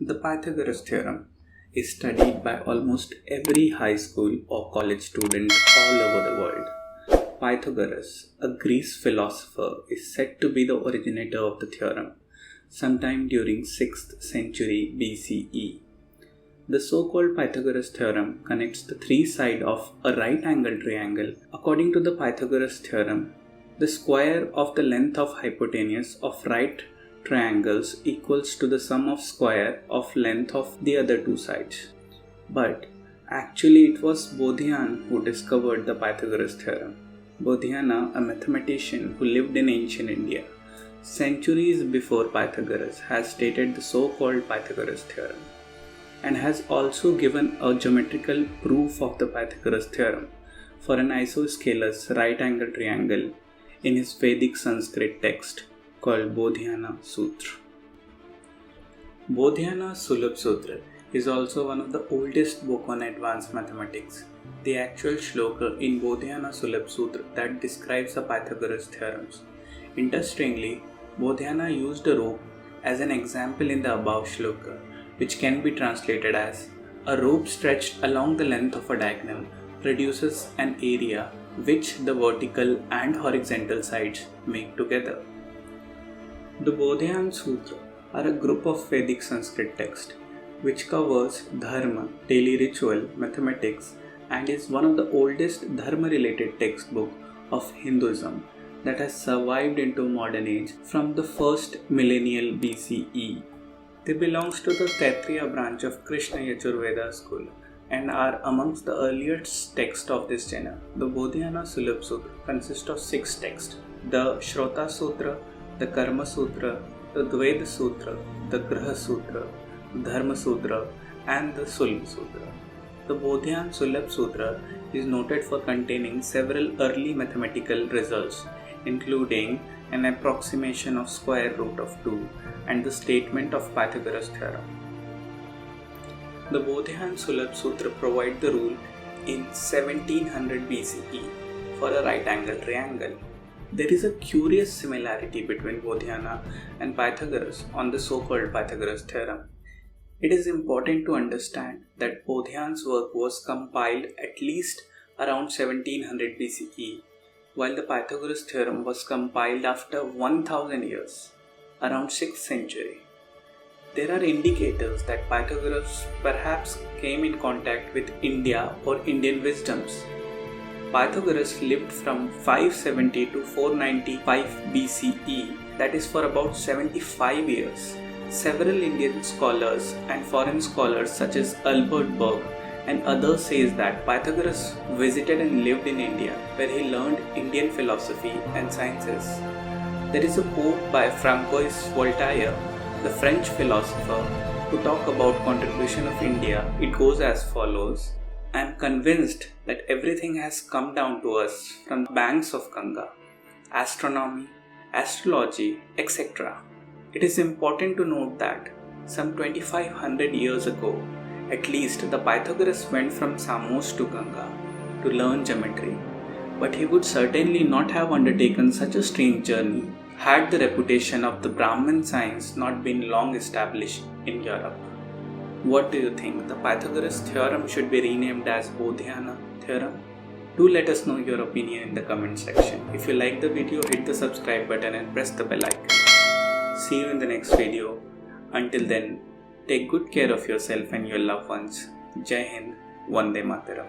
The Pythagoras theorem is studied by almost every high school or college student all over the world. Pythagoras, a Greek philosopher, is said to be the originator of the theorem, sometime during 6th century BCE. The so-called Pythagoras theorem connects the three sides of a right-angled triangle. According to the Pythagoras theorem, the square of the length of hypotenuse of right triangles equals to the sum of square of length of the other two sides. But actually it was Bhaudhayana who discovered the Pythagoras theorem. Bhaudhayana, a mathematician who lived in ancient India, centuries before Pythagoras, has stated the so-called Pythagoras theorem and has also given a geometrical proof of the Pythagoras theorem for an isosceles right-angled triangle in his Vedic Sanskrit text called Bhaudhayana Sutra. Bhaudhayana Sulabh Sutra is also one of the oldest book on advanced mathematics. The actual shloka in Bhaudhayana Sulabh Sutra that describes the Pythagoras theorems. Interestingly, Bhaudhayana used a rope as an example in the above shloka, which can be translated as a rope stretched along the length of a diagonal produces an area which the vertical and horizontal sides make together. The Bhaudhayana Sutra are a group of Vedic Sanskrit texts which covers dharma, daily ritual, mathematics, and is one of the oldest dharma-related textbook of Hinduism that has survived into modern age from the first millennial BCE. They belongs to the Kshatriya branch of Krishna Yajurveda school and are amongst the earliest texts of this genre. The Bhaudhayana Sulabh Sutra consists of 6 texts: the Shrota Sutra, the Karma Sutra, the Dveda Sutra, the Graha Sutra, Dharma Sutra, and the Sulabh Sutra. The Bhaudhayana Sulabh Sutra is noted for containing several early mathematical results, including an approximation of square root of 2 and the statement of Pythagoras theorem. The Bhaudhayana Sulabh Sutra provides the rule in 1700 BCE for a right-angled triangle. There is a curious similarity between Bhaudhayana and Pythagoras on the so-called Pythagoras theorem. It is important to understand that Bhaudhayana's work was compiled at least around 1700 BCE, while the Pythagoras theorem was compiled after 1000 years, around 6th century. There are indicators that Pythagoras perhaps came in contact with India or Indian wisdoms. Pythagoras lived from 570 to 495 BCE, that is for about 75 years. Several Indian scholars and foreign scholars such as Albert Berg and others says that Pythagoras visited and lived in India, where he learned Indian philosophy and sciences. There is a quote by Francois Voltaire, the French philosopher, to talk about contribution of India. It goes as follows: I am convinced that everything has come down to us from the banks of Ganga, astronomy, astrology, etc. It is important to note that some 2500 years ago, at least, the Pythagoras went from Samos to Ganga to learn geometry, but he would certainly not have undertaken such a strange journey had the reputation of the Brahmin science not been long established in Europe. What do you think? The Pythagoras theorem should be renamed as Bhaudhayana theorem? Do let us know your opinion in the comment section. If you like the video, hit the subscribe button and press the bell icon. See you in the next video. Until then, take good care of yourself and your loved ones. Jai Hind, Vande Mataram.